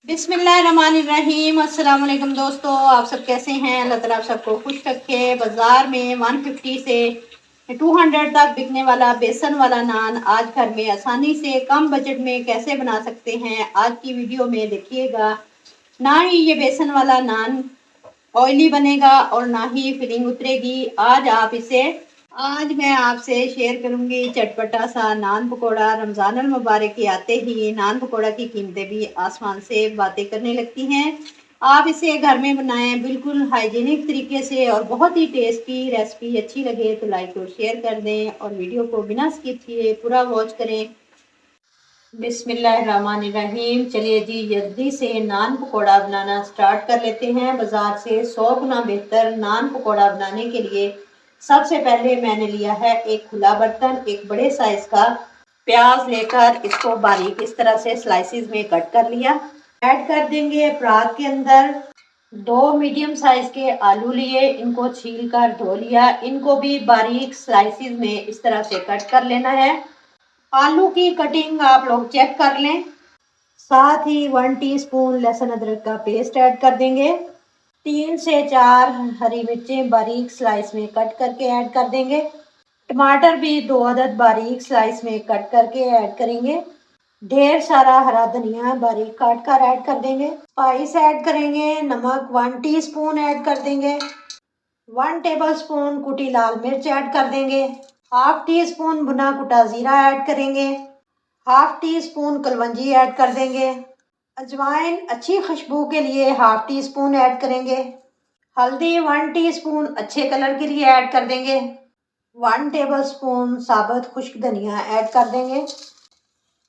बिस्मिल्लाहिर्रहमानिर्रहीम। अस्सलाम वालेकुम दोस्तों, आप सब कैसे हैं? अल्लाह ताला आप सबको खुश रखे। बाज़ार में 150 से 200 तक बिकने वाला बेसन वाला नान आज घर में आसानी से कम बजट में कैसे बना सकते हैं, आज की वीडियो में देखिएगा। ना ही ये बेसन वाला नान ऑयली बनेगा और ना ही फिलिंग उतरेगी। आज मैं आपसे शेयर करूंगी चटपटा सा नान पकोड़ा। रमज़ान अल मुबारक के आते ही नान पकोड़ा की कीमतें भी आसमान से बातें करने लगती हैं। आप इसे घर में बनाएं बिल्कुल हाइजीनिक तरीके से और बहुत ही टेस्टी रेसिपी। अच्छी लगे तो लाइक और शेयर कर दें और वीडियो को बिना स्किप किए पूरा वॉच करें। बिस्मिल्लाहिर्रहमानिर्रहीम। चलिए जी जल्दी से नान पकोड़ा बनाना स्टार्ट कर लेते हैं। बाज़ार से 100 गुना बेहतर नान पकोड़ा बनाने के लिए सबसे पहले मैंने लिया है एक खुला बर्तन। एक बड़े साइज का प्याज लेकर इसको बारीक इस तरह से स्लाइसिस में कट कर लिया। ऐड कर देंगे परात के अंदर 2 मीडियम साइज के आलू लिए, इनको छील कर धो लिया। इनको भी बारीक स्लाइसिस में इस तरह से कट कर लेना है। आलू की कटिंग आप लोग चेक कर लें। साथ ही 1 टीस्पून लहसुन अदरक का पेस्ट ऐड कर देंगे। 3 से 4 हरी मिर्चें बारीक स्लाइस में कट करके ऐड कर देंगे। टमाटर भी 2 अदद बारीक स्लाइस में कट करके ऐड करेंगे। ढेर सारा हरा धनिया बारीक काट कर ऐड कर देंगे। स्पाइस ऐड करेंगे। नमक 1 टीस्पून ऐड कर देंगे। 1 टेबलस्पून कुटी लाल मिर्च ऐड कर देंगे। हाफ टी स्पून भुना कुटा जीरा ऐड करेंगे। Half tea spoon kalonji add कर देंगे। अजवाइन अच्छी खुशबू के लिए हाफ टी स्पून ऐड करेंगे। हल्दी 1 टीस्पून अच्छे कलर के लिए ऐड कर देंगे। 1 टेबलस्पून साबुत खुश्क धनिया ऐड कर देंगे।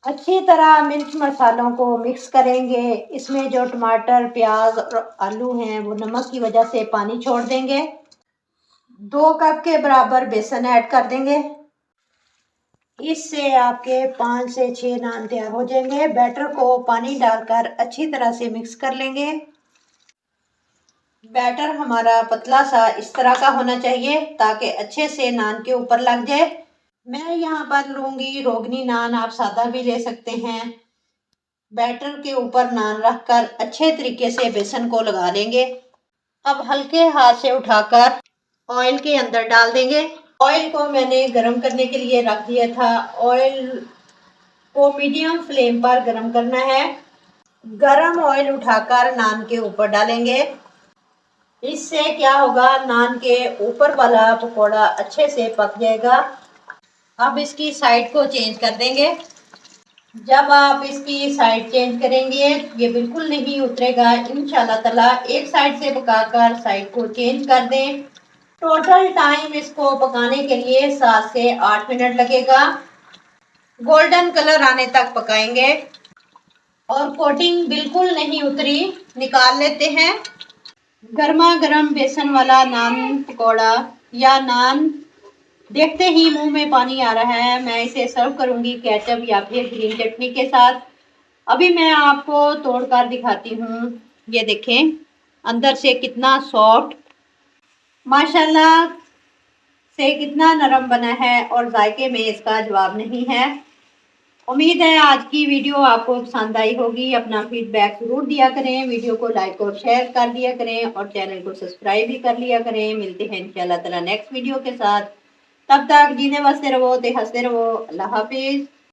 अच्छी तरह मिर्च मसालों को मिक्स करेंगे। इसमें जो टमाटर प्याज और आलू हैं वो नमक की वजह से पानी छोड़ देंगे। 2 कप के बराबर बेसन ऐड कर देंगे। इससे आपके 5 से 6 नान तैयार हो जाएंगे। बैटर को पानी डालकर अच्छी तरह से मिक्स कर लेंगे। बैटर हमारा पतला सा इस तरह का होना चाहिए ताकि अच्छे से नान के ऊपर लग जाए। मैं यहाँ पर लूँगी रोगनी नान, आप सादा भी ले सकते हैं। बैटर के ऊपर नान रखकर अच्छे तरीके से बेसन को लगा लेंगे। अब हल्के हाथ से उठाकर ऑयल के अंदर डाल देंगे। ऑयल को मैंने गरम करने के लिए रख दिया था। ऑयल को मीडियम फ्लेम पर गरम करना है। गरम ऑयल उठाकर नान के ऊपर डालेंगे। इससे क्या होगा, नान के ऊपर वाला पकोड़ा अच्छे से पक जाएगा। अब इसकी साइड को चेंज कर देंगे। जब आप इसकी साइड चेंज करेंगे ये बिल्कुल नहीं उतरेगा इंशाल्लाह ताला। एक साइड से पकाकर साइड को चेंज कर दें। टोटल टाइम इसको पकाने के लिए 7 से 8 मिनट लगेगा। गोल्डन कलर आने तक पकाएंगे और कोटिंग बिल्कुल नहीं उतरी, निकाल लेते हैं। गर्मा गर्म बेसन वाला नान पकोड़ा या नान देखते ही मुंह में पानी आ रहा है। मैं इसे सर्व करूंगी केचप या फिर ग्रीन चटनी के साथ। अभी मैं आपको तोड़कर दिखाती हूँ। ये देखें अंदर से कितना सॉफ्ट, माशाल्लाह से कितना नरम बना है और जायके में इसका जवाब नहीं है। उम्मीद है आज की वीडियो आपको पसंद आई होगी। अपना फीडबैक ज़रूर दिया करें। वीडियो को लाइक और शेयर कर दिया करें और चैनल को सब्सक्राइब भी कर लिया करें। मिलते हैं इंशाल्लाह ताला नेक्स्ट वीडियो के साथ। तब तक जीने बसते रहो, हंसते रहो। अल्लाह हाफिज़।